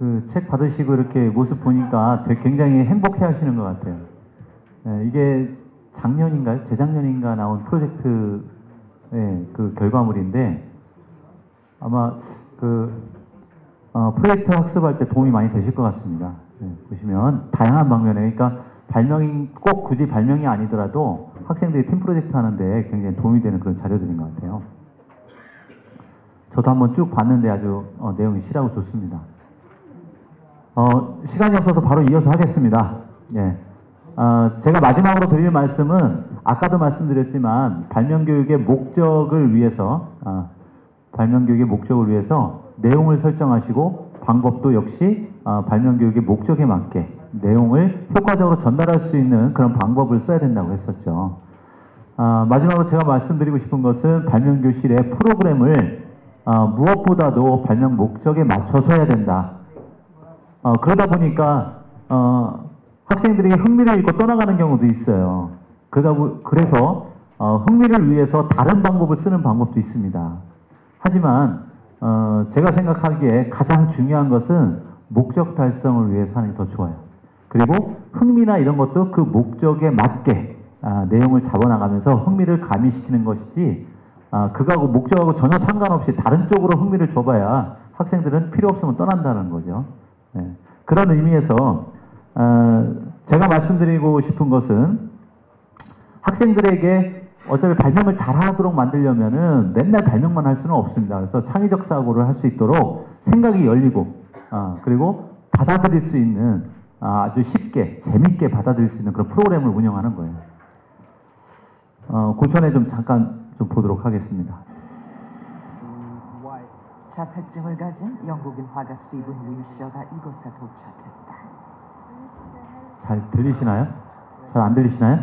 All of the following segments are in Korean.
그 책 받으시고 이렇게 모습 보니까 되게 굉장히 행복해 하시는 것 같아요. 이게 작년인가요? 재작년인가 나온 프로젝트의 그 결과물인데 아마 그 프로젝트 학습할 때 도움이 많이 되실 것 같습니다. 보시면 다양한 방면에 그러니까 발명이 꼭 굳이 발명이 아니더라도 학생들이 팀 프로젝트 하는데 굉장히 도움이 되는 그런 자료들인 것 같아요. 저도 한번 쭉 봤는데 아주 내용이 실하고 좋습니다. 시간이 없어서 바로 이어서 하겠습니다. 예. 제가 마지막으로 드릴 말씀은 아까도 말씀드렸지만 발명교육의 목적을 위해서 내용을 설정하시고 방법도 역시 발명교육의 목적에 맞게 내용을 효과적으로 전달할 수 있는 그런 방법을 써야 된다고 했었죠. 마지막으로 제가 말씀드리고 싶은 것은 발명교실의 프로그램을 무엇보다도 발명 목적에 맞춰서 해야 된다. 그러다 보니까 학생들이 흥미를 잃고 떠나가는 경우도 있어요. 그래서 흥미를 위해서 다른 방법을 쓰는 방법도 있습니다. 하지만 제가 생각하기에 가장 중요한 것은 목적 달성을 위해서 하는 게 더 좋아요. 그리고 흥미나 이런 것도 그 목적에 맞게 내용을 잡아나가면서 흥미를 가미시키는 것이지 그거하고 목적하고 전혀 상관없이 다른 쪽으로 흥미를 줘봐야 학생들은 필요 없으면 떠난다는 거죠. 그런 의미에서 제가 말씀드리고 싶은 것은 학생들에게 어차피 발명을 잘하도록 만들려면은 맨날 발명만 할 수는 없습니다. 그래서 창의적 사고를 할 수 있도록 생각이 열리고 그리고 받아들일 수 있는 아주 쉽게 재밌게 받아들일 수 있는 그런 프로그램을 운영하는 거예요. 고전에 좀 잠깐 좀 보도록 하겠습니다. 자폐증을 가진 영국인 화가 스티븐 윌셔가 이곳에 도착했다. 잘 들리시나요? 잘 안 들리시나요?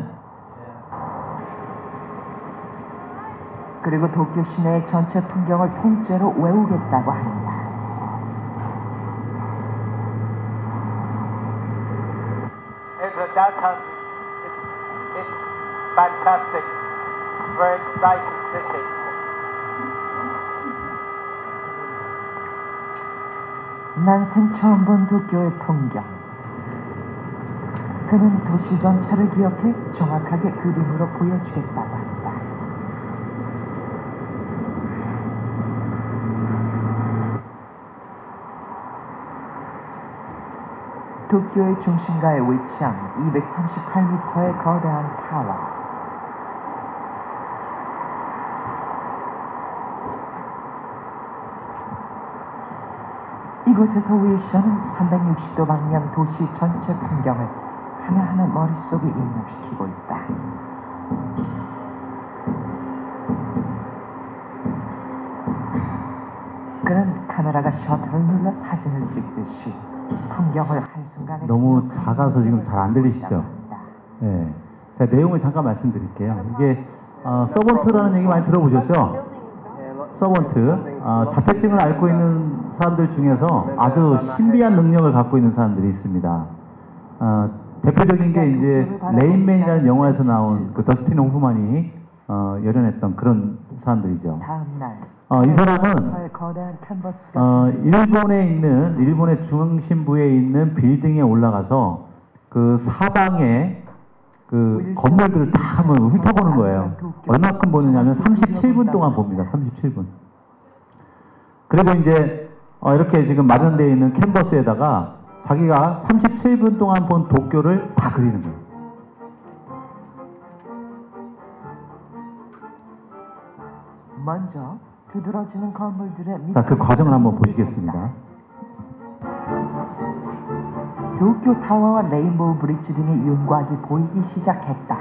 그리고 도쿄 시내의 전체 풍경을 통째로 외우겠다고 한다. It's fantastic. Very exciting city. 난생 처음 본 도쿄의 풍경. 그는 도시 전체를 기억해 정확하게 그림으로 보여주겠다고 한다. 도쿄의 중심가에 위치한 238m의 거대한 타워. 이곳에서 윌셔는 360도 방면 도시 전체 풍경을 하나하나 머릿속에 입력시키고 있다. 그는 카메라가 셔터를 눌러 사진을 찍듯이 풍경을 한순간에 너무 작아서 지금 잘 안 들리시죠? 네. 자, 내용을 잠깐 말씀드릴게요. 이게 서번트라는 얘기 많이 들어보셨죠? 서번트, 자폐증을 앓고 있는 사람들 중에서 아주 신비한 능력을 갖고 있는 사람들이 있습니다. 대표적인 게 이제 레인맨이라는 영화에서 나온 그 더스틴 호프만이 열연했던 그런 사람들이죠. 이 사람은 일본의 중심부에 있는 빌딩에 올라가서 그 사방에 그 건물들을 다 한번 훑어보는 거예요. 얼마큼 보느냐면 37분 동안 봅니다. 37분. 그리고 이제 이렇게 지금 마련되어 있는 캔버스에다가 자기가 37분 동안 본 도쿄를 다 그리는 거예요. 먼저 두드러지는 건물들의 자, 그 과정을 한번 보시겠습니다. 도쿄 타워와 레인보우 브릿지 등의 윤곽이 보이기 시작했다.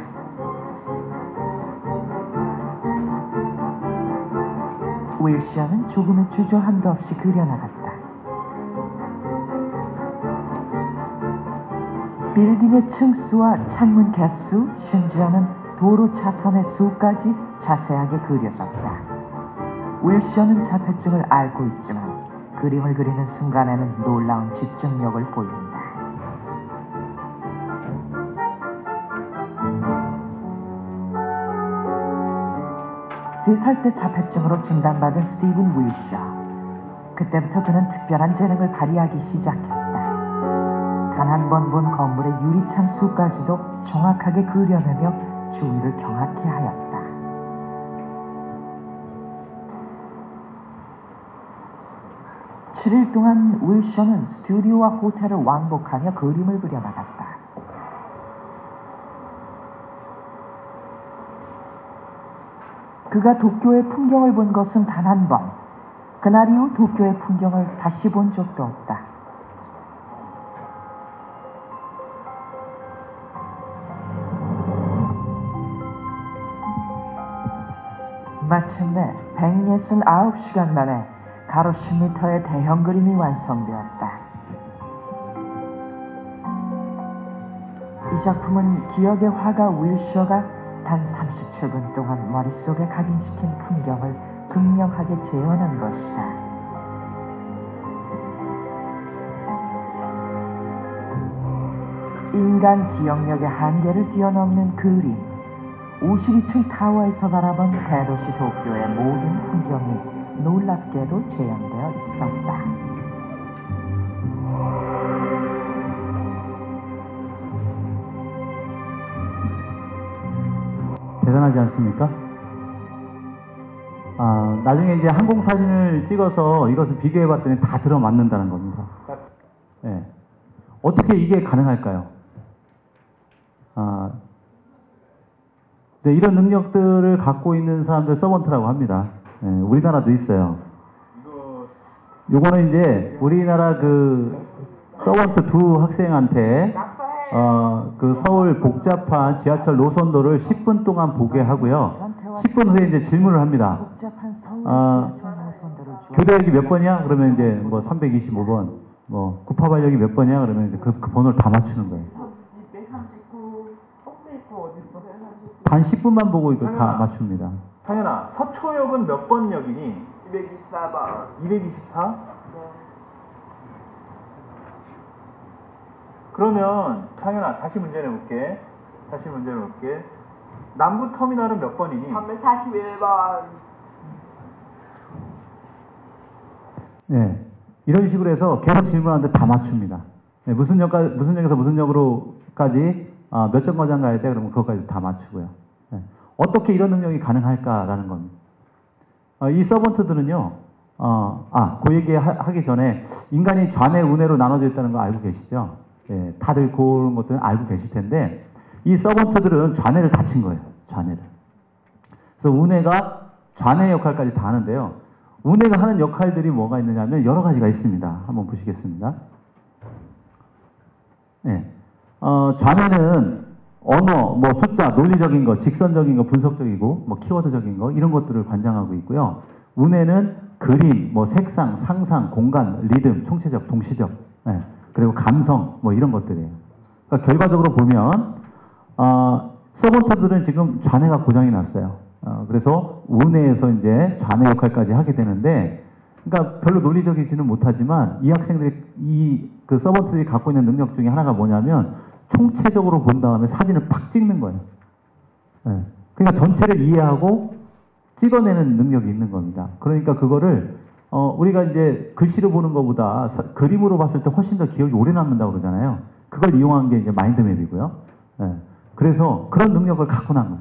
윌셔는 조금의 주저함도 없이 그려나갔다. 빌딩의 층수와 창문 개수, 심지어는 도로 차선의 수까지 자세하게 그려졌다. 윌셔는 자폐증을 앓고 있지만 그림을 그리는 순간에는 놀라운 집중력을 보인다. 3살 때 자폐증으로 진단받은 스티븐 윌셔. 그때부터 그는 특별한 재능을 발휘하기 시작했다. 단 한 번 본 건물의 유리창 수까지도 정확하게 그려내며 주위를 경악해 하였다. 7일 동안 윌셔는 스튜디오와 호텔을 왕복하며 그림을 그려나갔다. 그가 도쿄의 풍경을 본 것은 단 한 번. 그날 이후 도쿄의 풍경을 다시 본 적도 없다. 마침내 169시간 만에 가로 10m의 대형 그림이 완성되었다. 이 작품은 기억의 화가 윌셔가 단 37분 동안 머릿속에 각인시킨 풍경을 극명하게 재현한 것이다. 인간 기억력의 한계를 뛰어넘는 그림. 52층 타워에서 바라본 대도시 도쿄의 모든 풍경이 놀랍게도 재현되어 있었다. 대단하지 않습니까? 나중에 이제 항공 사진을 찍어서 이것을 비교해 봤더니 다 들어맞는다는 겁니다. 예. 어떻게 이게 가능할까요? 네, 이런 능력들을 갖고 있는 사람들 서번트라고 합니다. 예, 우리나라도 있어요. 요거는 이제 우리나라 그 서번트 두 학생한테 그 서울 복잡한 지하철 노선도를 10분 동안 보게 하고요. 10분 후에 이제 질문을 합니다. 교대역이 몇 번이야? 그러면 이제 뭐 325번. 뭐 구파발역이 몇 번이야? 그러면 이제 그 번호를 다 맞추는 거예요. 단 10분만 보고 이걸 다 맞춥니다. 상현아, 서초역은 몇 번 역이니? 224번. 224? 그러면 창현아, 다시 문제 내볼게. 남부터미널은 몇 번이니? 341번. 네, 이런 식으로 해서 계속 질문하는데 다 맞춥니다. 네, 무슨 역에서 무슨 역으로까지 몇 정거장 가야 돼? 그러면 그것까지 다 맞추고요. 네, 어떻게 이런 능력이 가능할까라는 겁니다. 이 서번트들은요, 그 얘기 하기 전에 인간이 좌뇌, 우뇌로 나눠져 있다는 거 알고 계시죠? 예, 다들 그런 것들은 알고 계실 텐데, 이 서번트들은 좌뇌를 다친 거예요. 좌뇌를. 그래서 우뇌가 좌뇌 역할까지 다 하는데요. 우뇌가 하는 역할들이 뭐가 있느냐면 여러 가지가 있습니다. 한번 보시겠습니다. 예. 좌뇌는 언어, 뭐 숫자, 논리적인 거, 직선적인 거, 분석적이고, 뭐 키워드적인 거 이런 것들을 관장하고 있고요. 우뇌는 그림, 뭐 색상, 상상, 공간, 리듬, 총체적, 동시적, 예. 그리고 감성, 뭐 이런 것들이에요. 그러니까 결과적으로 보면 서번트들은 지금 좌뇌가 고장이 났어요. 그래서 우뇌에서 이제 좌뇌 역할까지 하게 되는데, 그러니까 별로 논리적이지는 못하지만 이 학생들이 그 서번트들이 갖고 있는 능력 중에 하나가 뭐냐면 총체적으로 본 다음에 사진을 팍 찍는 거예요. 네. 그러니까 전체를 이해하고 찍어내는 능력이 있는 겁니다. 그러니까 그거를 우리가 이제 글씨로 보는 것보다 그림으로 봤을 때 훨씬 더 기억이 오래 남는다고 그러잖아요. 그걸 이용한 게 이제 마인드맵이고요. 네. 그래서 그런 능력을 갖고 난 거예요.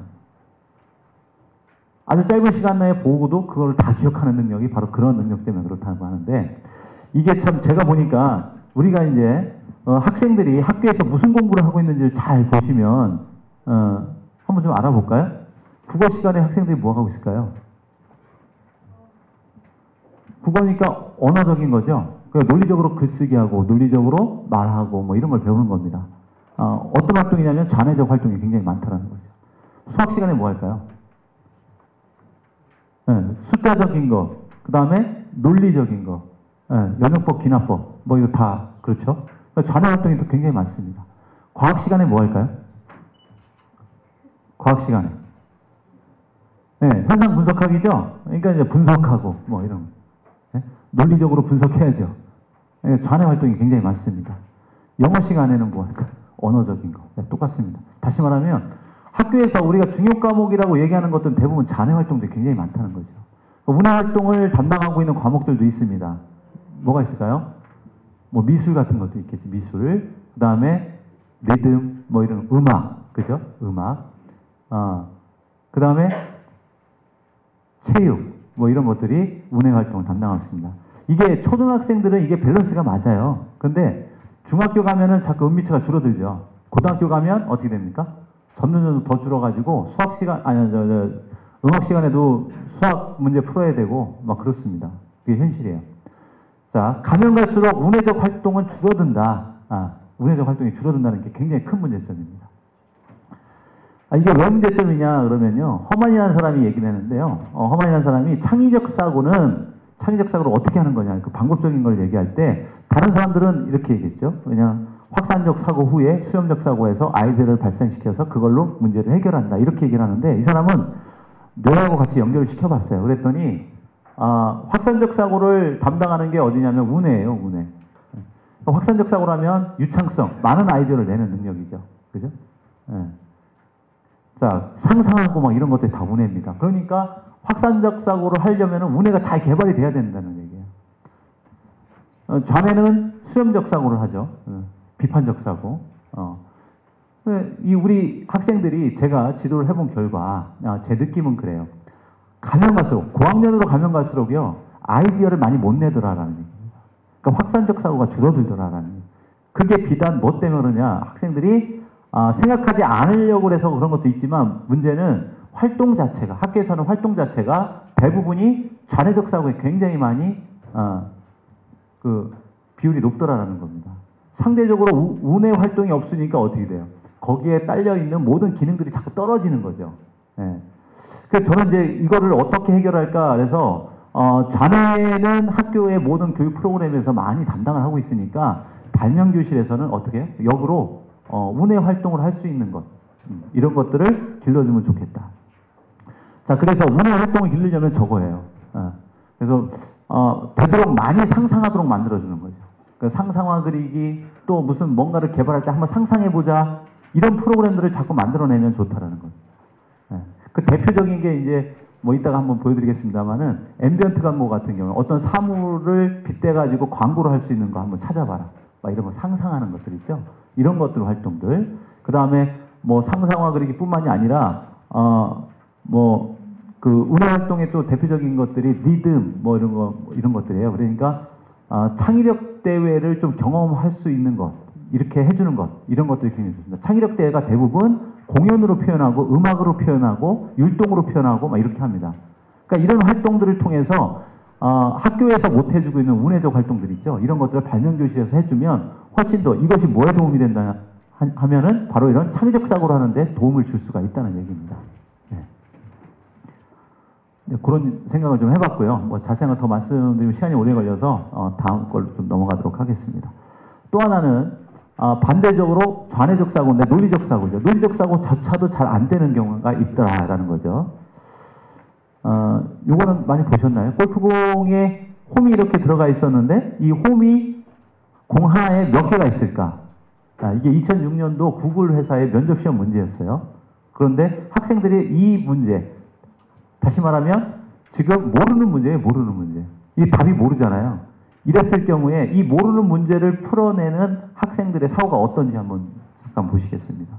아주 짧은 시간 내에 보고도 그걸 다 기억하는 능력이 바로 그런 능력 때문에 그렇다고 하는데, 이게 참 제가 보니까 우리가 이제 학생들이 학교에서 무슨 공부를 하고 있는지를 잘 보시면 한번 좀 알아볼까요? 국어 시간에 학생들이 뭐 하고 있을까요? 국어니까 언어적인 거죠. 그러니까 논리적으로 글쓰기 하고 논리적으로 말하고 뭐 이런 걸 배우는 겁니다. 어떤 활동이냐면 좌뇌적 활동이 굉장히 많다는 거죠. 수학 시간에 뭐 할까요? 네, 숫자적인 거, 그 다음에 논리적인 거, 연역법, 기납법, 뭐 이거 다 그렇죠. 그러니까 좌뇌 활동이 또 굉장히 많습니다. 과학 시간에 뭐 할까요? 과학 시간에 현상 분석하기죠. 그러니까 이제 분석하고 뭐 이런 거. 논리적으로 분석해야죠. 좌뇌 활동이 굉장히 많습니다. 영어 시간에는 뭐 할까요? 언어적인 거. 똑같습니다. 다시 말하면 학교에서 우리가 중요 과목이라고 얘기하는 것들은 대부분 좌뇌 활동들이 굉장히 많다는 거죠. 문화 활동을 담당하고 있는 과목들도 있습니다. 뭐가 있을까요? 뭐 미술 같은 것도 있겠지, 미술. 그 다음에 리듬, 뭐 이런 음악, 그죠? 음악. 그 다음에 체육, 뭐 이런 것들이 운행 활동을 담당하고 있습니다. 이게 초등학생들은 이게 밸런스가 맞아요. 근데 중학교 가면은 자꾸 은비체가 줄어들죠. 고등학교 가면 어떻게 됩니까? 점점 더 줄어가지고 수학 시간, 음악 시간에도 수학 문제 풀어야 되고, 막 그렇습니다. 그게 현실이에요. 자, 가면 갈수록 운해적 활동은 줄어든다. 운해적 활동이 줄어든다는 게 굉장히 큰 문제점입니다. 이게 왜 문제점이냐 그러면요. 허만이라는 사람이 얘기를 했는데요. 허만이라는 사람이 창의적 사고를 어떻게 하는 거냐. 그 방법적인 걸 얘기할 때 다른 사람들은 이렇게 얘기했죠. 그냥 확산적 사고 후에 수렴적 사고에서 아이디어를 발생시켜서 그걸로 문제를 해결한다. 이렇게 얘기를 하는데 이 사람은 뇌하고 같이 연결을 시켜봤어요. 그랬더니 확산적 사고를 담당하는 게 어디냐면 운해예요. 운해. 확산적 사고라면 유창성, 많은 아이디어를 내는 능력이죠. 그죠? 예. 자, 상상하고 막 이런 것들이 다 운해입니다. 그러니까 확산적 사고를 하려면 운해가 잘 개발이 돼야 된다는 얘기예요. 좌뇌는 수렴적 사고를 하죠. 비판적 사고. 이 우리 학생들이 제가 지도를 해본 결과 제 느낌은 그래요. 가면 갈수록 고학년으로 가면 갈수록요 아이디어를 많이 못 내더라라는 얘기입니다. 그러니까 확산적 사고가 줄어들더라라는 얘기예요. 그게 비단 뭐 때문에 그러냐? 학생들이 생각하지 않으려고 해서 그런 것도 있지만 문제는 활동 자체가 학교에서는 활동 자체가 대부분이 좌뇌적 사고에 굉장히 많이 그 비율이 높더라라는 겁니다. 상대적으로 운의 활동이 없으니까 어떻게 돼요? 거기에 딸려 있는 모든 기능들이 자꾸 떨어지는 거죠. 예. 그래서 저는 이제 이거를 어떻게 해결할까 그래서 좌뇌는 학교의 모든 교육 프로그램에서 많이 담당을 하고 있으니까 발명교실에서는 어떻게 해요? 역으로 운의 활동을 할 수 있는 것 이런 것들을 길러주면 좋겠다. 자, 그래서 운의 활동을 길러려면 저거예요. 그래서 되도록 많이 상상하도록 만들어주는 거죠. 그 상상화 그리기 또 무슨 뭔가를 개발할 때 한번 상상해보자 이런 프로그램들을 자꾸 만들어내면 좋다라는 거죠. 그 대표적인 게 이제 뭐 이따가 한번 보여드리겠습니다만은 앰비언트 광고 같은 경우 어떤 사물을 빗대가지고 광고를 할 수 있는 거 한번 찾아봐라. 막 이런 거 상상하는 것들 있죠. 이런 것들 활동들. 그 다음에 뭐 상상화 그리기뿐만이 아니라 뭐 그 운행 활동의 또 대표적인 것들이 리듬 뭐 이런 것들이에요. 그러니까 창의력 대회를 좀 경험할 수 있는 것 이렇게 해주는 것 이런 것들이 굉장히 좋습니다. 창의력 대회가 대부분 공연으로 표현하고 음악으로 표현하고 율동으로 표현하고 막 이렇게 합니다. 그러니까 이런 활동들을 통해서 학교에서 못 해주고 있는 운해적 활동들 있죠. 이런 것들을 발명교실에서 해주면 훨씬 더 이것이 뭐에 도움이 된다 하면은 바로 이런 창의적 사고를 하는데 도움을 줄 수가 있다는 얘기입니다. 네, 그런 생각을 좀 해봤고요. 뭐 자세한 걸 더 말씀드리면 시간이 오래 걸려서 다음 걸로 좀 넘어가도록 하겠습니다. 또 하나는 반대적으로 좌뇌적 사고인데 논리적 사고죠. 논리적 사고조차도 잘 안 되는 경우가 있다라는 거죠. 요거는 많이 보셨나요? 골프공에 홈이 이렇게 들어가 있었는데 이 홈이 공 하나에 몇 개가 있을까? 이게 2006년도 구글 회사의 면접시험 문제였어요. 그런데 학생들이 이 문제 다시 말하면 지금 모르는 문제예요. 모르는 문제. 이 답이 모르잖아요. 이랬을 경우에 이 모르는 문제를 풀어내는 학생들의 사고가 어떤지 한번 잠깐 보시겠습니다.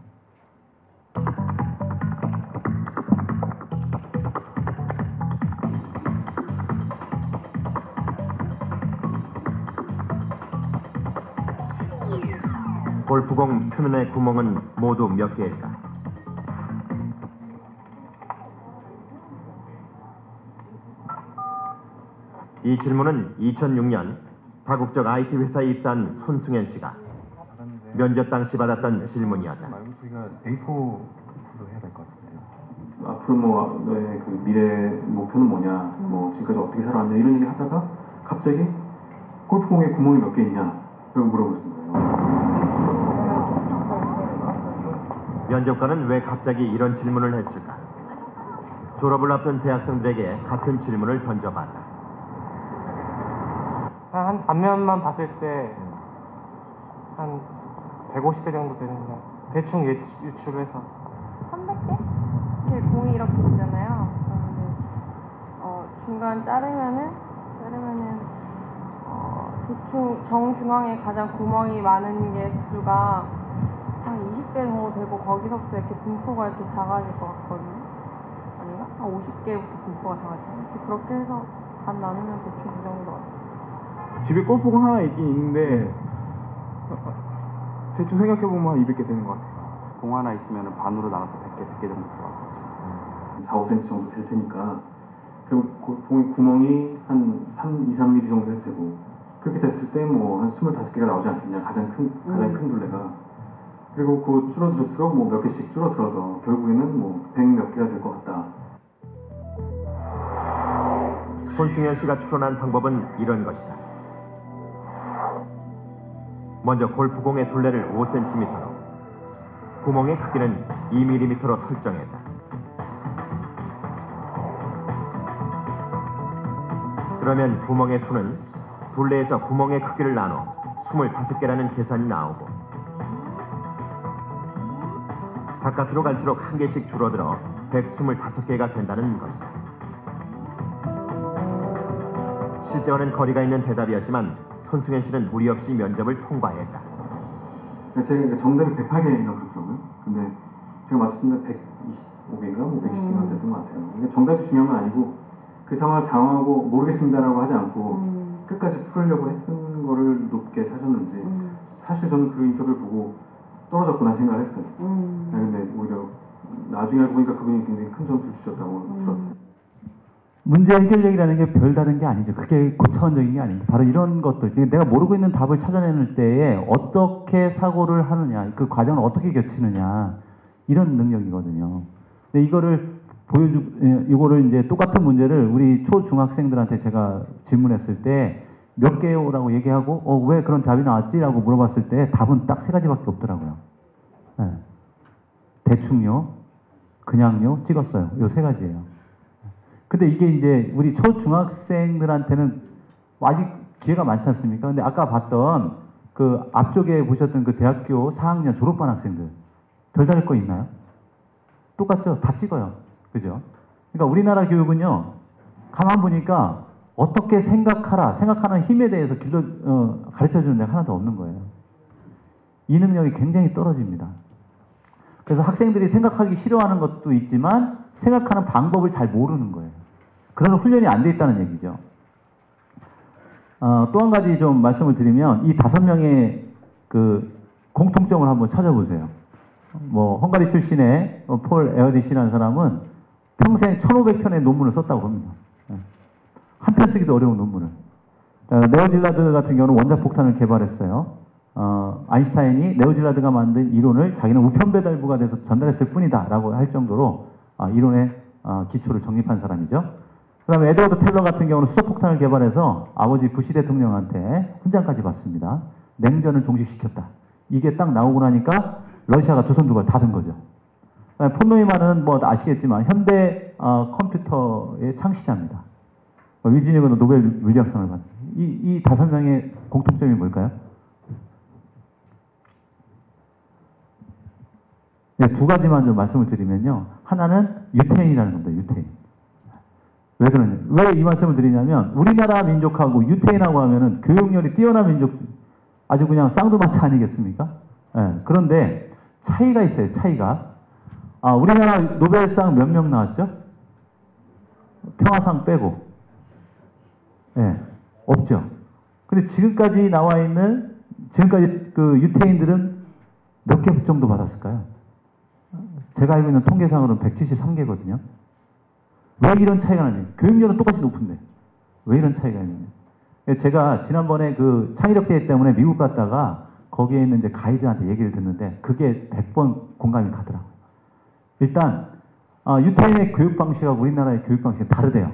골프공 표면의 구멍은 모두 몇 개일까? 이 질문은 2006년 다국적 IT 회사에 입사한 손승현 씨가 면접 당시 받았던 질문이었다. 저희가 A4로 해야 될 것 같은데요. 앞으로 뭐 너의 그 미래 목표는 뭐냐, 뭐 지금까지 어떻게 살아왔냐 이런 얘기 하다가 갑자기 골프공에 구멍이 몇 개 있냐 라고 물어보신 거예요. 면접관은 왜 갑자기 이런 질문을 했을까? 졸업을 앞둔 대학생들에게 같은 질문을 던져봤다. 한 단면만 봤을 때 한 150개 정도 되는데 대충 유출해서 300개? 이렇게 공이 이렇게 있잖아요. 그러면 중간 자르면은 대충 정중앙에 가장 구멍이 많은 개수가 한 20개 정도 되고 거기서부터 이렇게 분포가 이렇게 작아질 것 같거든요. 아닌가? 한 50개부터 분포가 작아지요. 그렇게 해서 반 나누면 대충 그 정도 같아요. 집에 골프공 하나 있긴 있는데 대충 생각해보면 한 200개 되는 것 같아요. 공 하나 있으면 반으로 나눠서 100개 정도 들어가요. 4, 5cm 정도 될 테니까 그리고 공의 구멍이 한 3, 2, 3mm 정도 될 테고 그렇게 됐을 때 뭐 한 25개가 나오지 않겠냐 가장 큰 둘레가 그리고 그 줄어들수록 뭐 몇 개씩 줄어들어서 결국에는 뭐 100 몇 개가 될 것 같다. 손승현 씨가 추론한 방법은 이런 것이다. 먼저 골프공의 둘레를 5cm로 구멍의 크기는 2mm로 설정했다. 그러면 구멍의 수는 둘레에서 구멍의 크기를 나눠 25개라는 계산이 나오고 바깥으로 갈수록 한 개씩 줄어들어 125개가 된다는 것이다. 실제와는 거리가 있는 대답이었지만 손승현 씨는 무리 없이 면접을 통과했다. 제가 정답이 108개인가 그렇더라고요. 근데 제가 맞췄을 때 125개인가 뭐 110개인가 됐던 것 같아요. 그러니까 정답이 중요한 건 아니고 그 상황을 당황하고 모르겠습니다라고 하지 않고 끝까지 풀으려고 했던 거를 높게 사셨는지 사실 저는 그 인터뷰를 보고 떨어졌구나 생각을 했어요. 근데 오히려 나중에 알고 보니까 그분이 굉장히 큰 점수를 주셨다고 들었어요. 문제 해결력이라는 게 별다른 게 아니죠. 그게 고차원적인 게 아닙니다. 바로 이런 것들. 내가 모르고 있는 답을 찾아내는 때에 어떻게 사고를 하느냐, 그 과정을 어떻게 겪치느냐, 이런 능력이거든요. 근데 이거를 이제 똑같은 문제를 우리 초중학생들한테 제가 질문했을 때 몇 개요라고 얘기하고, 왜 그런 답이 나왔지라고 물어봤을 때 답은 딱 3가지밖에 없더라고요. 네. 대충요, 그냥요, 찍었어요. 요 3가지예요. 근데 이게 이제 우리 초중학생들한테는 아직 기회가 많지 않습니까? 근데 아까 봤던 그 앞쪽에 보셨던 그 대학교 4학년 졸업반 학생들 별다를 거 있나요? 똑같죠? 다 찍어요. 그죠? 그러니까 우리나라 교육은요, 가만 보니까 어떻게 생각하는 힘에 대해서 가르쳐 주는 데가 하나도 없는 거예요. 이 능력이 굉장히 떨어집니다. 그래서 학생들이 생각하기 싫어하는 것도 있지만 생각하는 방법을 잘 모르는 거예요. 그런 훈련이 안 돼 있다는 얘기죠. 또 한 가지 좀 말씀을 드리면 이 5명의 그 공통점을 한번 찾아보세요. 헝가리 출신의 폴 에어디시라는 사람은 평생 1500편의 논문을 썼다고 합니다. 한 편 쓰기도 어려운 논문을. 네오질라드 같은 경우는 원자폭탄을 개발했어요. 아인슈타인이 네오질라드가 만든 이론을 자기는 우편 배달부가 돼서 전달했을 뿐이다 라고 할 정도로 이론의 기초를 정립한 사람이죠. 그 다음에 에드워드 텔러 같은 경우는 수소폭탄을 개발해서 아버지 부시 대통령한테 훈장까지 받습니다. 냉전을 종식시켰다. 이게 딱 나오고 나니까 러시아가 두 손 두 발 다 든 거죠. 폰 노이만은 아시겠지만 현대 컴퓨터의 창시자입니다. 위즈니그는 노벨 물리학상을 받은. 이 5명의 공통점이 뭘까요? 네, 2가지만 좀 말씀을 드리면요. 하나는 유태인이라는 겁니다. 유태인. 왜 그러냐? 왜 이 말씀을 드리냐면 우리나라 민족하고 유태인하고 하면은 교육열이 뛰어난 민족, 아주 그냥 쌍두마차 아니겠습니까? 네, 그런데 차이가 있어요. 차이가. 우리나라 노벨상 몇 명 나왔죠? 평화상 빼고. 네, 없죠. 근데 지금까지 그 유태인들은 몇 개 정도 받았을까요? 제가 알고 있는 통계상으로는 173개거든요. 왜 이런 차이가 나냐? 교육열은 똑같이 높은데 왜 이런 차이가 있느냐? 제가 지난번에 그 창의력대회 때문에 미국 갔다가 거기에 있는 이제 가이드한테 얘기를 듣는데 그게 100번 공감이 가더라고요. 일단 유태인의 교육 방식하고 우리나라의 교육 방식이 다르대요.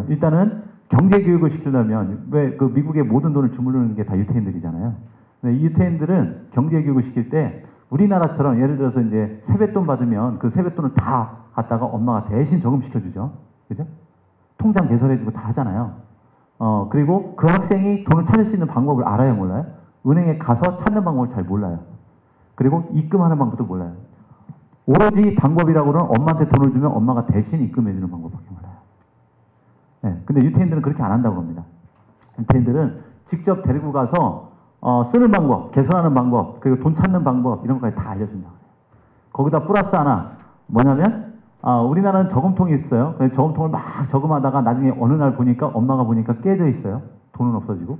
일단은 경제 교육을 시키려면 왜 그 미국의 모든 돈을 주무르는 게 다 유태인들이잖아요. 근데 이 유태인들은 경제 교육을 시킬 때 우리나라처럼 예를 들어서 이제 세뱃돈 받으면 그 세뱃돈을 다 갖다가 엄마가 대신 저금시켜주죠. 그죠? 통장 개설해주고 다 하잖아요. 그리고 그 학생이 돈을 찾을 수 있는 방법을 알아요, 몰라요? 은행에 가서 찾는 방법을 잘 몰라요. 그리고 입금하는 방법도 몰라요. 오로지 방법이라고는 엄마한테 돈을 주면 엄마가 대신 입금해주는 방법밖에 몰라요. 네, 근데 유태인들은 그렇게 안 한다고 합니다. 유태인들은 직접 데리고 가서 쓰는 방법, 개선하는 방법, 그리고 돈 찾는 방법 이런 것까지 다 알려준다. 거기다 플러스 하나 뭐냐면 우리나라는 저금통이 있어요. 그래서 저금통을 막 저금하다가 나중에 어느 날 보니까 엄마가 보니까 깨져 있어요. 돈은 없어지고.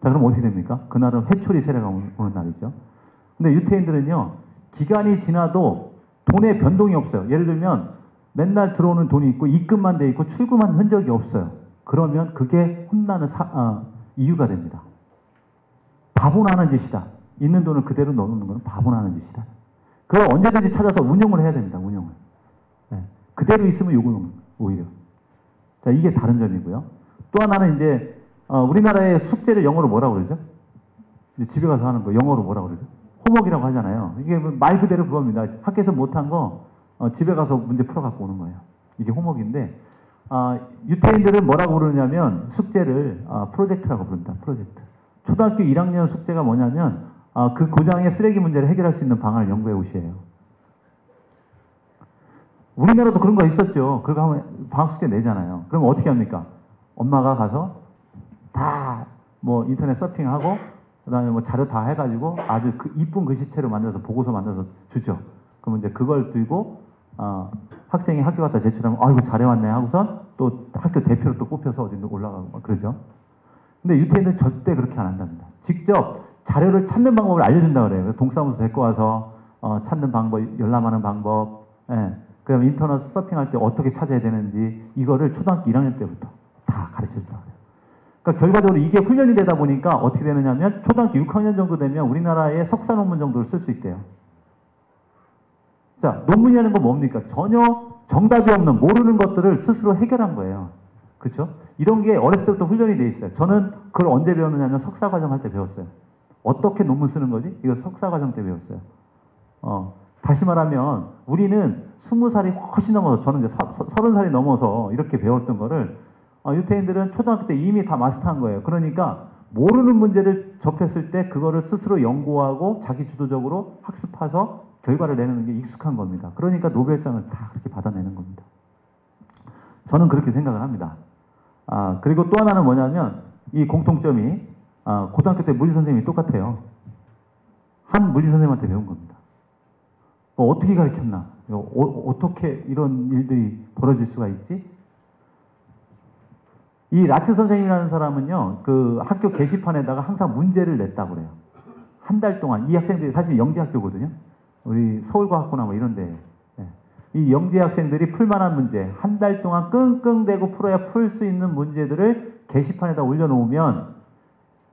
자, 그럼 어떻게 됩니까? 그날은 회초리 세례가 오는 날이죠. 근데 유태인들은요, 기간이 지나도 돈에 변동이 없어요. 예를 들면 맨날 들어오는 돈이 있고 입금만 돼 있고 출금한 흔적이 없어요. 그러면 그게 혼나는 이유가 됩니다. 바보나 하는 짓이다. 있는 돈을 그대로 넣는 건 바보나 하는 짓이다. 그걸 언제든지 찾아서 운용을 해야 됩니다. 운용을. 네. 그대로 있으면 요거는 오히려. 자, 이게 다른 점이고요. 또 하나는 이제 우리나라의 숙제를 영어로 뭐라고 그러죠? 이제 집에 가서 하는 거 영어로 뭐라고 그러죠? 홈워크라고 하잖아요. 이게 말 그대로 그겁니다. 학교에서 못한 거 집에 가서 문제 풀어 갖고 오는 거예요. 이게 홈워크인데 유태인들은 뭐라고 부르냐면 숙제를 프로젝트라고 부릅니다. 프로젝트. 초등학교 1학년 숙제가 뭐냐면 그 고장의 쓰레기 문제를 해결할 수 있는 방안을 연구해 오시에요. 우리나라도 그런 거 있었죠. 그거 하면 방학 숙제 내잖아요. 그럼 어떻게 합니까? 엄마가 가서 다 뭐 인터넷 서핑하고 그다음에 뭐 자료 다 해가지고 아주 이쁜 글씨체로 만들어서 보고서 만들어서 주죠. 그럼 이제 그걸 들고 학생이 학교 갔다 제출하면 아이고 잘해왔네 하고선 또 학교 대표로 또 뽑혀서 어디 올라가고 막 그러죠. 근데 유태인들은 절대 그렇게 안 한답니다. 직접 자료를 찾는 방법을 알려준다 그래요. 동사무소 데리고 와서 찾는 방법, 열람하는 방법, 그다음 인터넷 서핑할 때 어떻게 찾아야 되는지 이거를 초등학교 1학년 때부터 다 가르쳐준다 그래요. 그러니까 결과적으로 이게 훈련이 되다 보니까 어떻게 되느냐면 초등학교 6학년 정도 되면 우리나라의 석사 논문 정도를 쓸 수 있대요. 자, 논문이라는 건 뭡니까? 전혀 정답이 없는 모르는 것들을 스스로 해결한 거예요. 그렇죠? 이런 게 어렸을 때부터 훈련이 돼 있어요. 저는 그걸 언제 배웠느냐면 석사과정 할 때 배웠어요. 어떻게 논문 쓰는 거지? 이거 석사과정 때 배웠어요. 다시 말하면 우리는 20살이 훨씬 넘어서 저는 이제 30살이 넘어서 이렇게 배웠던 거를 유태인들은 초등학교 때 이미 다 마스터한 거예요. 그러니까 모르는 문제를 접했을 때 그거를 스스로 연구하고 자기 주도적으로 학습해서 결과를 내는 게 익숙한 겁니다. 그러니까 노벨상을 다 그렇게 받아내는 겁니다. 저는 그렇게 생각을 합니다. 그리고 또 하나는 뭐냐면 이 공통점이 고등학교 때 물리 선생님이 똑같아요. 한 물리 선생님한테 배운 겁니다. 어떻게 가르쳤나? 어떻게 이런 일들이 벌어질 수가 있지? 이 라츠 선생님이라는 사람은요, 그 학교 게시판에다가 항상 문제를 냈다고 그래요. 한 달 동안. 이 학생들이 사실 영재학교거든요. 우리 서울과학고나 뭐 이런데. 이 영재 학생들이 풀만한 문제, 한 달 동안 끙끙대고 풀어야 풀 수 있는 문제들을 게시판에다 올려놓으면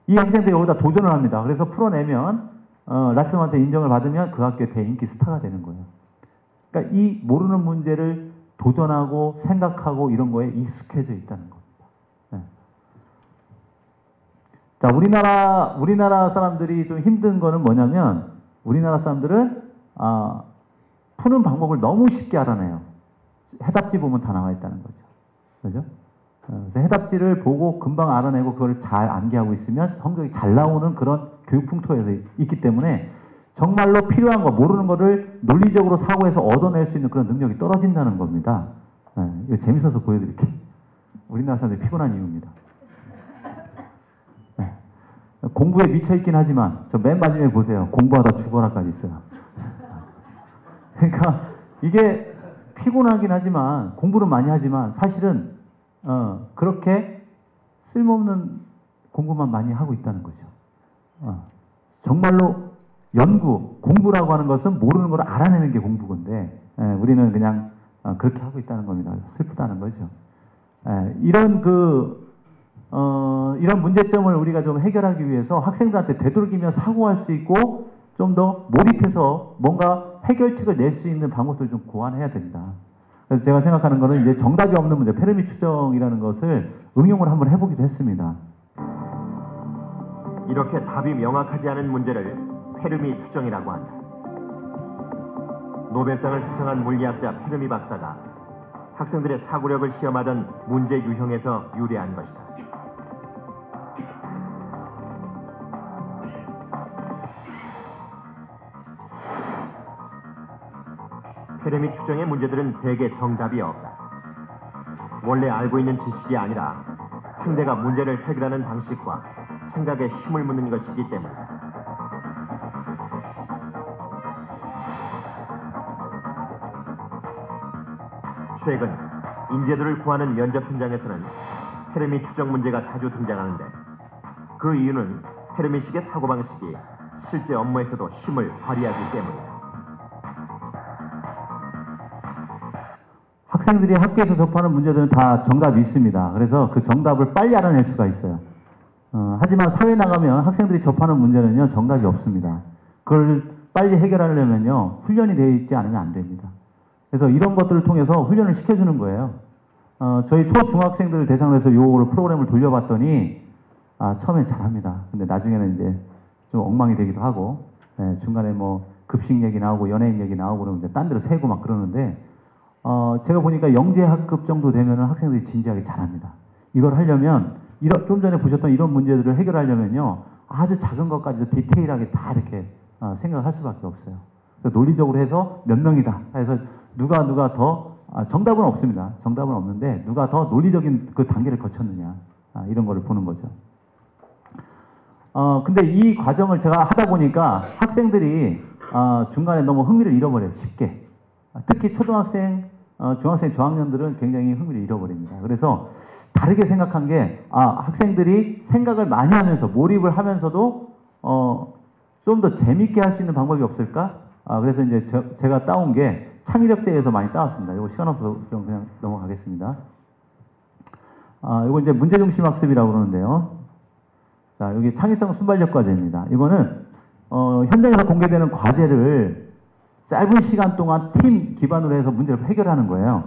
이 학생들이 여기다 도전을 합니다. 그래서 풀어내면 라스한테 인정을 받으면 그 학교의 대인기 스타가 되는 거예요. 그러니까 이 모르는 문제를 도전하고 생각하고 이런 거에 익숙해져 있다는 겁니다. 자, 우리나라 사람들이 좀 힘든 거는 뭐냐면 우리나라 사람들은 푸는 방법을 너무 쉽게 알아내요. 해답지 보면 다 나와 있다는 거죠. 그죠? 그래서 해답지를 보고 금방 알아내고 그걸 잘 암기하고 있으면 성적이 잘 나오는 그런 교육 풍토에서 있기 때문에 정말로 필요한 거, 모르는 거를 논리적으로 사고해서 얻어낼 수 있는 그런 능력이 떨어진다는 겁니다. 이거 재밌어서 보여드릴게요. 우리나라 사람들이 피곤한 이유입니다. 공부에 미쳐있긴 하지만 저 맨 마지막에 보세요. 공부하다 죽어라까지 있어요. 그러니까 이게 피곤하긴 하지만 공부는 많이 하지만 사실은 그렇게 쓸모없는 공부만 많이 하고 있다는 거죠. 정말로 공부라고 하는 것은 모르는 걸 알아내는 게 공부인데 우리는 그냥 그렇게 하고 있다는 겁니다. 슬프다는 거죠. 이런 문제점을 우리가 좀 해결하기 위해서 학생들한테 되도록이면 사고할 수 있고 좀 더 몰입해서 뭔가 해결책을 낼 수 있는 방법들을 좀 고안해야 된다. 그래서 제가 생각하는 거는 이제 정답이 없는 문제, 페르미 추정이라는 것을 응용을 한번 해보기도 했습니다. 이렇게 답이 명확하지 않은 문제를 페르미 추정이라고 한다. 노벨상을 수상한 물리학자 페르미 박사가 학생들의 사고력을 시험하던 문제 유형에서 유래한 것이다. 페르미 추정의 문제들은 대개 정답이 없다. 원래 알고 있는 지식이 아니라 상대가 문제를 해결하는 방식과 생각에 힘을 묻는 것이기 때문이다. 최근 인재들을 구하는 면접 현장에서는 페르미 추정 문제가 자주 등장하는데 그 이유는 페르미식의 사고방식이 실제 업무에서도 힘을 발휘하기 때문이다. 학생들이 학교에서 접하는 문제들은 다 정답이 있습니다. 그래서 그 정답을 빨리 알아낼 수가 있어요. 하지만 사회에 나가면 학생들이 접하는 문제는요, 정답이 없습니다. 그걸 빨리 해결하려면요, 훈련이 되어 있지 않으면 안 됩니다. 그래서 이런 것들을 통해서 훈련을 시켜주는 거예요. 저희 초중학생들을 대상으로 해서 요거를 프로그램을 돌려봤더니, 처음엔 잘합니다. 근데 나중에는 이제 좀 엉망이 되기도 하고, 중간에 뭐 급식 얘기 나오고 연예인 얘기 나오고 그러면 이제 딴 데로 새고 막 그러는데, 제가 보니까 영재학급 정도 되면은 학생들이 진지하게 잘합니다. 이걸 하려면, 좀 전에 보셨던 이런 문제들을 해결하려면요, 아주 작은 것까지도 디테일하게 다 이렇게 생각을 할 수밖에 없어요. 논리적으로 해서 몇 명이다 해서 누가 더 정답은 없습니다. 정답은 없는데 누가 더 논리적인 그 단계를 거쳤느냐 이런 거를 보는 거죠. 근데 이 과정을 제가 하다 보니까 학생들이 중간에 너무 흥미를 잃어버려요. 쉽게. 특히 초등학생, 중학생 저학년들은 굉장히 흥미를 잃어버립니다. 그래서 다르게 생각한 게 학생들이 생각을 많이 하면서 몰입을 하면서도 좀 더 재밌게 할 수 있는 방법이 없을까? 그래서 이제 제가 따온 게 창의력대회에서 많이 따왔습니다. 이거 시간 없어서 그냥 넘어가겠습니다. 이거 이제 문제중심 학습이라고 그러는데요. 자, 여기 창의성 순발력 과제입니다. 이거는 현장에서 공개되는 과제를 짧은 시간 동안 팀 기반으로 해서 문제를 해결하는 거예요.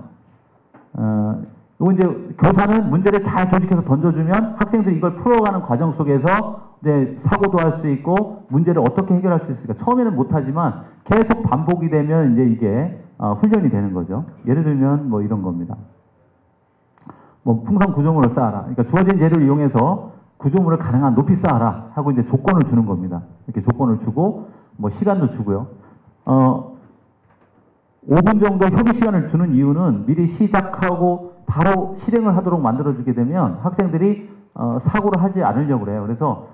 이거 이제 교사는 문제를 잘 조직해서 던져주면 학생들이 이걸 풀어가는 과정 속에서 이제 사고도 할 수 있고 문제를 어떻게 해결할 수 있을까. 처음에는 못하지만 계속 반복이 되면 이제 이게 훈련이 되는 거죠. 예를 들면 뭐 이런 겁니다. 뭐 풍선 구조물을 쌓아라. 그러니까 주어진 재료를 이용해서 구조물을 가능한 높이 쌓아라 하고 이제 조건을 주는 겁니다. 이렇게 조건을 주고 뭐 시간도 주고요. 5분 정도 협의 시간을 주는 이유는 미리 시작하고 바로 실행을 하도록 만들어주게 되면 학생들이 사고를 하지 않으려고 그래요. 그래서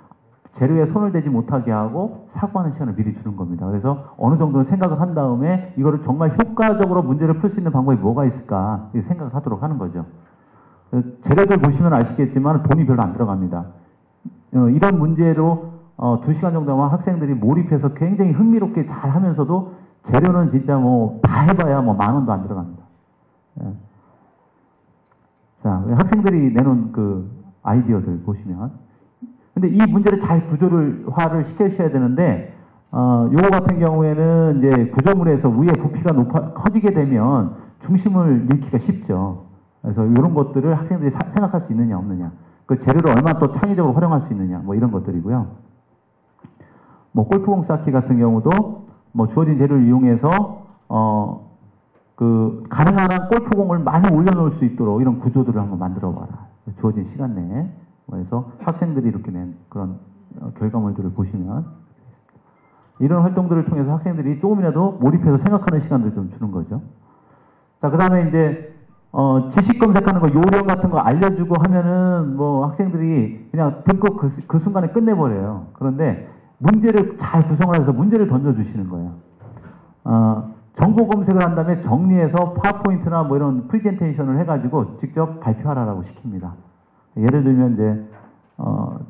재료에 손을 대지 못하게 하고 사고하는 시간을 미리 주는 겁니다. 그래서 어느 정도는 생각을 한 다음에 이거를 정말 효과적으로 문제를 풀 수 있는 방법이 뭐가 있을까 생각을 하도록 하는 거죠. 재료들 보시면 아시겠지만 돈이 별로 안 들어갑니다. 이런 문제로 2시간 정도 하면 학생들이 몰입해서 굉장히 흥미롭게 잘 하면서도 재료는 진짜 뭐 다 해봐야 뭐 10,000원도 안 들어갑니다. 자, 학생들이 내놓은 그 아이디어들 보시면. 근데 이 문제를 잘 구조화를 시켜주셔야 되는데, 요거 같은 경우에는 이제 구조물에서 위에 부피가 커지게 되면 중심을 잃기가 쉽죠. 그래서 이런 것들을 학생들이 생각할 수 있느냐, 없느냐. 그 재료를 얼마나 또 창의적으로 활용할 수 있느냐, 뭐 이런 것들이고요. 뭐 골프공 쌓기 같은 경우도 뭐 주어진 재료를 이용해서, 가능한 한 골프공을 많이 올려놓을 수 있도록 이런 구조들을 한번 만들어 봐라. 주어진 시간 내에. 그래서 학생들이 이렇게 낸 그런 결과물들을 보시면 이런 활동들을 통해서 학생들이 조금이라도 몰입해서 생각하는 시간들을 좀 주는 거죠. 자, 그 다음에 이제, 지식 검색하는 거, 요령 같은 거 알려주고 하면은 뭐 학생들이 그냥 듣고 그 순간에 끝내버려요. 그런데 문제를 잘 구성을 해서 문제를 던져주시는 거예요. 정보 검색을 한 다음에 정리해서 파워포인트나 뭐 이런 프레젠테이션을 해가지고 직접 발표하라고 시킵니다. 예를 들면 이제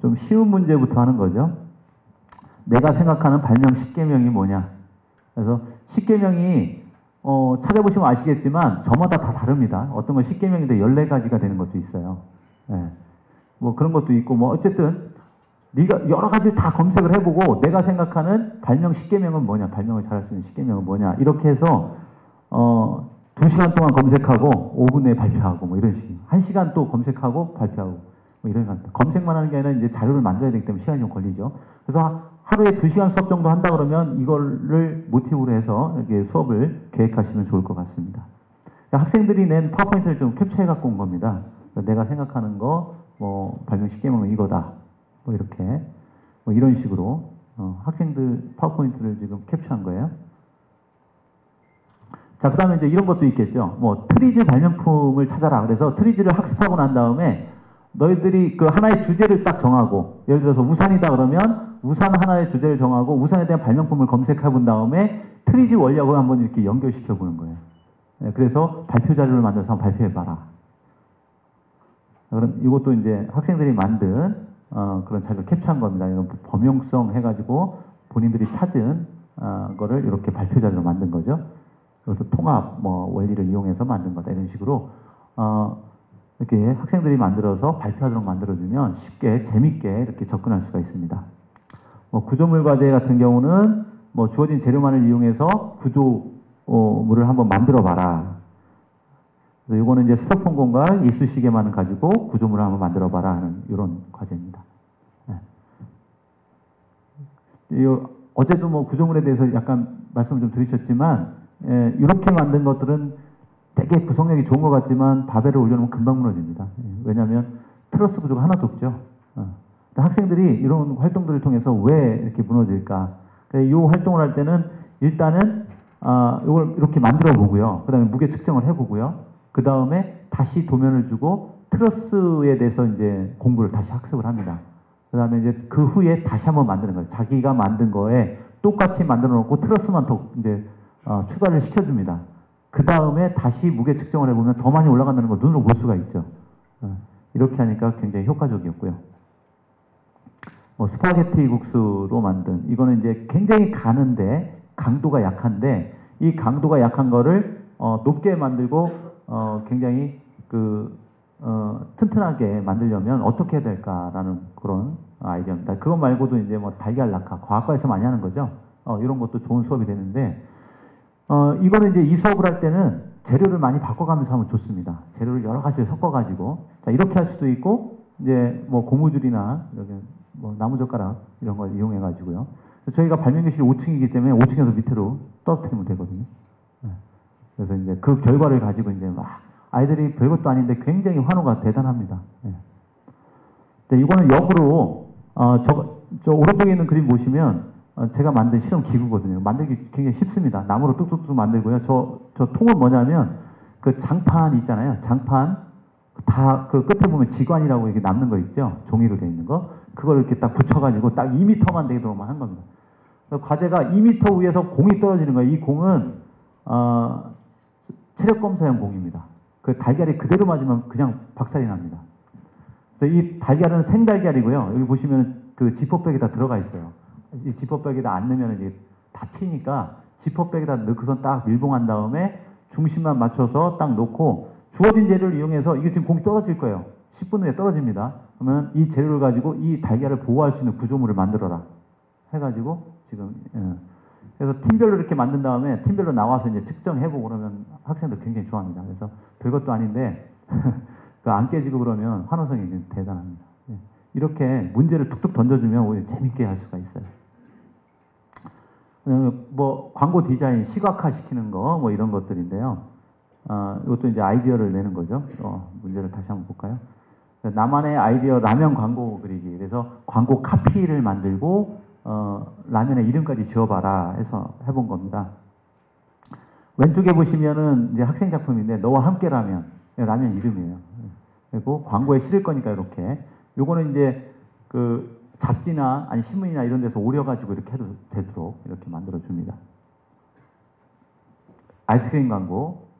좀 쉬운 문제부터 하는 거죠. 내가 생각하는 발명 10계명이 뭐냐. 그래서 10계명이 찾아보시면 아시겠지만 저마다 다 다릅니다. 어떤 건 10계명인데 14가지가 되는 것도 있어요. 뭐 그런 것도 있고 뭐 어쨌든 네가 여러 가지 다 검색을 해보고 내가 생각하는 발명 10계명은 뭐냐, 발명을 잘할 수 있는 10계명은 뭐냐 이렇게 해서 2시간 동안 검색하고 5분 내에 발표하고 뭐 이런 식으로 1시간 또 검색하고 발표하고 뭐 이런 겁니다. 검색만 하는 게 아니라 이제 자료를 만들어야 되기 때문에 시간이 좀 걸리죠. 그래서 하루에 2시간 수업 정도 한다 그러면 이거를 모티브로 해서 이렇게 수업을 계획하시면 좋을 것 같습니다. 그러니까 학생들이 낸 파워포인트를 좀 캡처해 갖고 온 겁니다. 그러니까 내가 생각하는 거 뭐 발명 10계명은 이거다. 뭐 이렇게 뭐 이런 식으로 학생들 파워포인트를 지금 캡처한 거예요. 자, 그 다음에 이제 이런 것도 있겠죠. 뭐 트리즈 발명품을 찾아라. 그래서 트리즈를 학습하고 난 다음에 너희들이 그 하나의 주제를 딱 정하고, 예를 들어서 우산이다 그러면 우산 하나의 주제를 정하고 우산에 대한 발명품을 검색해 본 다음에 트리지 원리하고 한번 이렇게 연결시켜 보는 거예요. 예, 그래서 발표 자료를 만들어서 한번 발표해 봐라. 그럼 이것도 이제 학생들이 만든 그런 자료를 캡처한 겁니다. 이런 범용성 해가지고 본인들이 찾은 거를 이렇게 발표 자료로 만든 거죠. 그래서 통합 원리를 이용해서 만든 거다 이런 식으로 이렇게 학생들이 만들어서 발표하도록 만들어주면 쉽게 재밌게 이렇게 접근할 수가 있습니다. 구조물 과제 같은 경우는 주어진 재료만을 이용해서 구조물을 한번 만들어 봐라. 이거는 이제 스토폰공과 이쑤시개만을 가지고 구조물을 한번 만들어 봐라 하는 이런 과제입니다. 어제도 구조물에 대해서 약간 말씀을 좀 드리셨지만, 이렇게 만든 것들은 되게 구성력이 좋은 것 같지만 바벨을 올려놓으면 금방 무너집니다. 왜냐하면 트러스 구조가 하나도 없죠. 학생들이 이런 활동들을 통해서 왜 이렇게 무너질까? 이 활동을 할 때는 일단은 이걸 이렇게 만들어 보고요. 그 다음에 무게 측정을 해보고요. 그 다음에 다시 도면을 주고 트러스에 대해서 이제 공부를 다시 학습을 합니다. 그 다음에 이제 그 후에 다시 한번 만드는 거예요. 자기가 만든 거에 똑같이 만들어 놓고 트러스만 더 이제 추가를 시켜줍니다. 그 다음에 다시 무게 측정을 해보면 더 많이 올라간다는 걸 눈으로 볼 수가 있죠. 이렇게 하니까 굉장히 효과적이었고요. 스파게티 국수로 만든, 이거는 이제 굉장히 가는데 강도가 약한데, 이 강도가 약한 거를 높게 만들고 굉장히 튼튼하게 만들려면 어떻게 해야 될까라는 그런 아이디어입니다. 그것 말고도 이제 달걀 낙하, 과학과에서 많이 하는 거죠. 이런 것도 좋은 수업이 되는데, 이거는 이제 이 수업을 할 때는 재료를 많이 바꿔가면서 하면 좋습니다. 재료를 여러 가지를 섞어가지고, 자, 이렇게 할 수도 있고, 이제 고무줄이나 이렇게 나무젓가락 이런 걸 이용해가지고요. 저희가 발명교실이 5층이기 때문에 5층에서 밑으로 떨어뜨리면 되거든요. 그래서 이제 그 결과를 가지고 이제 막 아이들이 별것도 아닌데 굉장히 환호가 대단합니다. 이거는 역으로 저 오른쪽에 있는 그림 보시면 제가 만든 실험 기구거든요. 만들기 굉장히 쉽습니다. 나무로 뚝뚝뚝 만들고요. 저 통은 뭐냐면 그 장판 있잖아요. 장판 다 그 끝에 보면 지관이라고 이렇게 남는 거 있죠. 종이로 되어 있는 거. 그걸 이렇게 딱 붙여가지고 딱 2m만 되도록만 한 겁니다. 과제가 2m 위에서 공이 떨어지는 거예요. 이 공은 체력 검사용 공입니다. 그 달걀이 그대로 맞으면 그냥 박살이 납니다. 그래서 이 달걀은 생달걀이고요. 여기 보시면 그 지퍼백에다 들어가 있어요. 이 지퍼백에다 안 넣으면 이제 다 튀니까 지퍼백에다 넣고선 딱 밀봉한 다음에 중심만 맞춰서 딱 놓고 주어진 재료를 이용해서, 이게 지금 공이 떨어질 거예요. 10분 후에 떨어집니다. 그러면 이 재료를 가지고 이 달걀을 보호할 수 있는 구조물을 만들어라 해가지고 지금 그래서 팀별로 이렇게 만든 다음에 팀별로 나와서 이제 측정해보고 그러면 학생들 굉장히 좋아합니다. 그래서 별것도 아닌데 안 깨지고 그러면 환호성이 대단합니다. 이렇게 문제를 툭툭 던져주면 오히려 재밌게 할 수가 있어요. 광고 디자인 시각화 시키는 거 이런 것들인데요. 이것도 이제 아이디어를 내는 거죠. 문제를 다시 한번 볼까요? 나만의 아이디어 라면 광고 그리기. 그래서 광고 카피를 만들고 라면의 이름까지 지어봐라 해서 해본 겁니다. 왼쪽에 보시면은 이제 학생 작품인데 너와 함께 라면 이름이에요. 그리고 광고에 실을 거니까 이렇게. 요거는 이제 그 잡지나 아니 신문이나 이런 데서 오려가지고 이렇게 해도 되도록 이렇게 만들어 줍니다. 아이스크림 광고.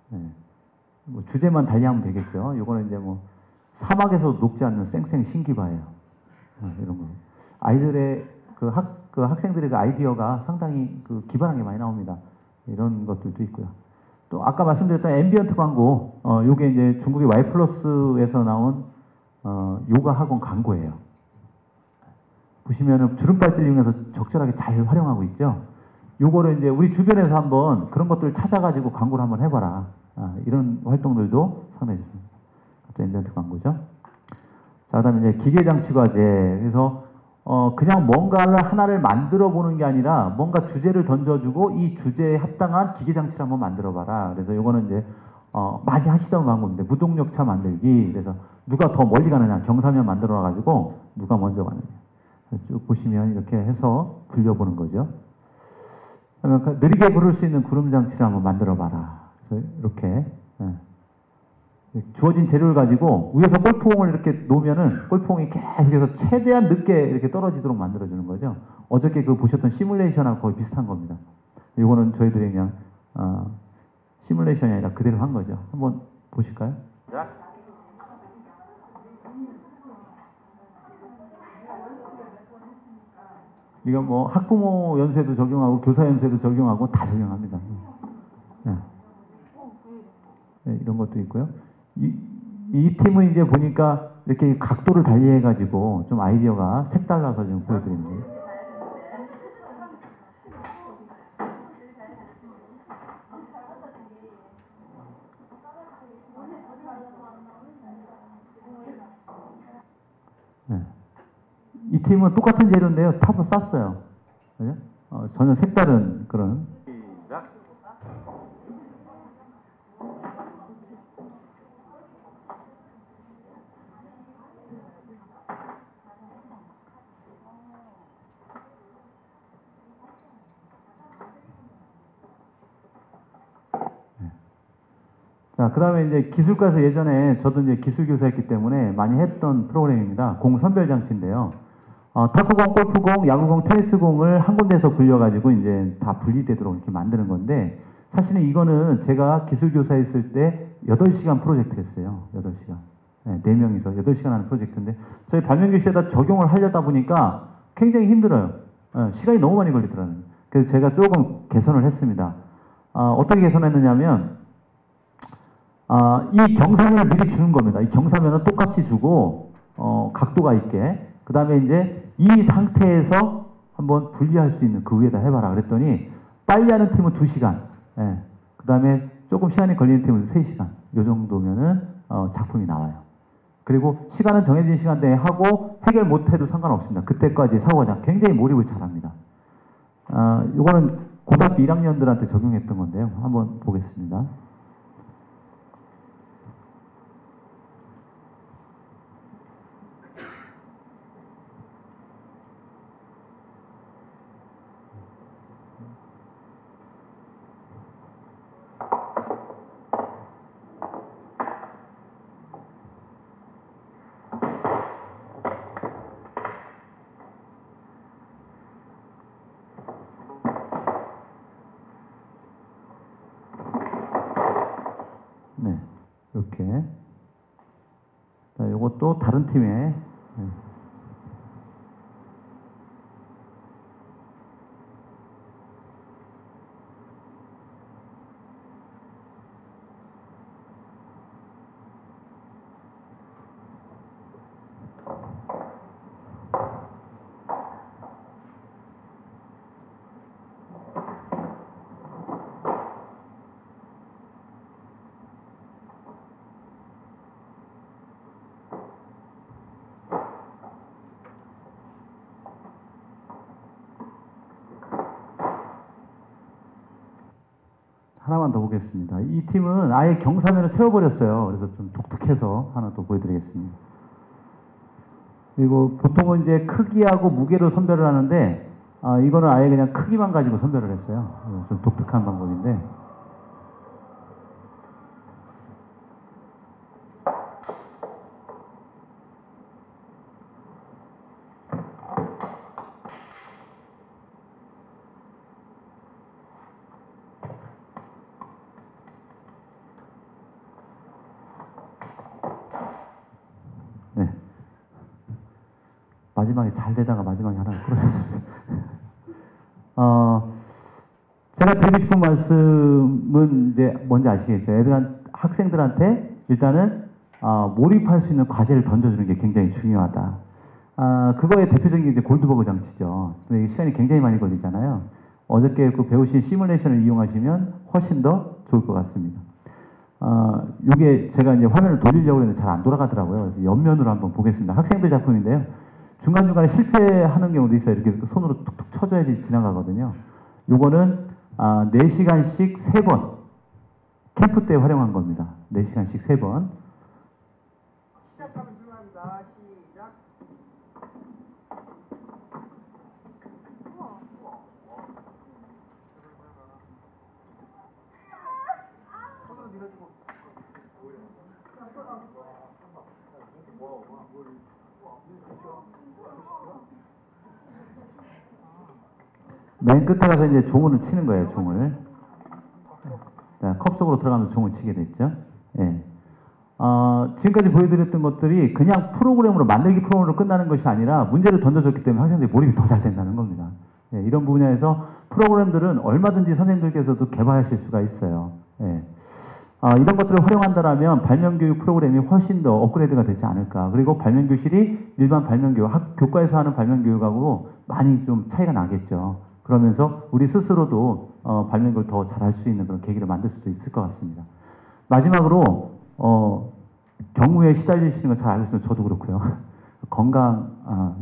주제만 달리하면 되겠죠. 요거는 이제 사막에서 녹지 않는 쌩쌩 신기바예요. 이런 거. 아이들의 그 학생들의 그 아이디어가 상당히 기발한 게 많이 나옵니다. 이런 것들도 있고요. 또 아까 말씀드렸던 앰비언트 광고, 요게 이제 중국의 와이플러스에서 나온 요가 학원 광고예요. 보시면은 주름발들 이용해서 적절하게 잘 활용하고 있죠. 요거를 이제 우리 주변에서 한번 그런 것들을 찾아가지고 광고를 한번 해봐라. 이런 활동들도 상당히 좋습니다. 또 앰비언트 광고죠. 자, 그 다음에 이제 기계장치 과제. 그래서 그냥 뭔가를 하나를 만들어 보는 게 아니라 뭔가 주제를 던져주고 이 주제에 합당한 기계장치를 한번 만들어 봐라. 그래서 요거는 이제 많이 하시던 방법인데 무동력차 만들기. 그래서 누가 더 멀리 가느냐 경사면 만들어 놔가지고 누가 먼저 가느냐 쭉 보시면 이렇게 해서 굴려보는 거죠. 느리게 구를 수 있는 구름장치를 한번 만들어 봐라. 그래서 이렇게 주어진 재료를 가지고 위에서 골프공을 이렇게 놓으면은 골프공이 계속해서 최대한 늦게 이렇게 떨어지도록 만들어주는 거죠. 어저께 그 보셨던 시뮬레이션하고 거의 비슷한 겁니다. 이거는 저희들이 그냥 시뮬레이션이 아니라 그대로 한 거죠. 한번 보실까요? 이건 뭐 학부모 연수에도 적용하고 교사 연수에도 적용하고 다 적용합니다. 네. 네, 이런 것도 있고요. 이 팀은 이제 보니까 이렇게 각도를 달리해가지고 좀 아이디어가 색달라서 좀 보여드립니다. 네. 이 팀은 똑같은 재료인데요. 탑을 쌌어요. 그죠? 전혀 색다른 그런. 자, 그 다음에 이제 기술과에서 예전에 저도 이제 기술교사였기 때문에 많이 했던 프로그램입니다. 공 선별 장치인데요. 탁구공, 골프공, 야구공, 테니스공을 한 군데에서 굴려가지고 이제 다 분리되도록 이렇게 만드는 건데, 사실은 이거는 제가 기술교사였을 때 8시간 프로젝트였어요. 8시간. 네, 4명이서 8시간 하는 프로젝트인데, 저희 발명교실에다 적용을 하려다 보니까 굉장히 힘들어요. 시간이 너무 많이 걸리더라고요. 그래서 제가 조금 개선을 했습니다. 어떻게 개선했느냐면, 이 경사면을 미리 주는 겁니다. 이 경사면은 똑같이 주고, 각도가 있게. 그 다음에 이제 이 상태에서 한번 분리할 수 있는 그 위에다 해봐라. 그랬더니, 빨리 하는 팀은 2시간. 예. 그 다음에 조금 시간이 걸리는 팀은 3시간. 요 정도면은, 작품이 나와요. 그리고 시간은 정해진 시간대에 하고 해결 못해도 상관없습니다. 그때까지 사고가 굉장히 몰입을 잘합니다. 요거는 고등학교 1학년들한테 적용했던 건데요. 한번 보겠습니다. 네, 이렇게. 자, 요것도 다른 팀에. 네. 하나만 더 보겠습니다. 이 팀은 아예 경사면을 세워버렸어요. 그래서 좀 독특해서 하나 더 보여드리겠습니다. 그리고 보통은 이제 크기하고 무게로 선별을 하는데, 이거는 아예 그냥 크기만 가지고 선별을 했어요. 좀 독특한 방법인데. 네. 마지막에 잘 되다가 마지막에 하나 풀어졌습니다. 제가 드리고 싶은 말씀은 이제 뭔지 아시겠죠? 학생들한테 일단은 몰입할 수 있는 과제를 던져주는 게 굉장히 중요하다. 그거의 대표적인 게 이제 골드버그 장치죠. 근데 시간이 굉장히 많이 걸리잖아요. 어저께 그 배우신 시뮬레이션을 이용하시면 훨씬 더 좋을 것 같습니다. 요게 제가 이제 화면을 돌리려고 했는데 잘 안 돌아가더라고요. 그래서 옆면으로 한번 보겠습니다. 학생들 작품인데요. 중간중간에 실패하는 경우도 있어요. 이렇게 손으로 툭툭 쳐줘야지 지나가거든요. 요거는 4시간씩 3번 캠프 때 활용한 겁니다. 4시간씩 3번. 시작하면 출발합니다. 시작. 손으로 밀어주고. 맨 끝에 가서 이제 종을 치는 거예요, 종을. 자, 컵 속으로 들어가면서 종을 치게 됐죠. 예. 지금까지 보여드렸던 것들이 그냥 프로그램으로, 만들기 프로그램으로 끝나는 것이 아니라 문제를 던져줬기 때문에 학생들이 몰입이 더 잘 된다는 겁니다. 예, 이런 분야에서 프로그램들은 얼마든지 선생님들께서도 개발하실 수가 있어요. 예. 이런 것들을 활용한다면 발명교육 프로그램이 훨씬 더 업그레이드가 되지 않을까. 그리고 발명교실이 일반 발명교육, 교과에서 하는 발명교육하고 많이 좀 차이가 나겠죠. 그러면서 우리 스스로도 발명교육을 더 잘할 수 있는 그런 계기를 만들 수도 있을 것 같습니다. 마지막으로 경무에 시달리시는 걸 잘 알고 있으면 저도 그렇고요. 건강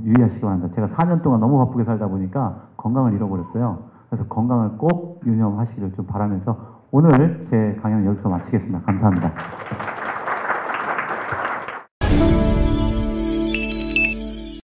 유의하시기 바랍니다. 제가 4년 동안 너무 바쁘게 살다 보니까 건강을 잃어버렸어요. 그래서 건강을 꼭 유념하시기를 좀 바라면서 오늘 제 강연은 여기서 마치겠습니다. 감사합니다.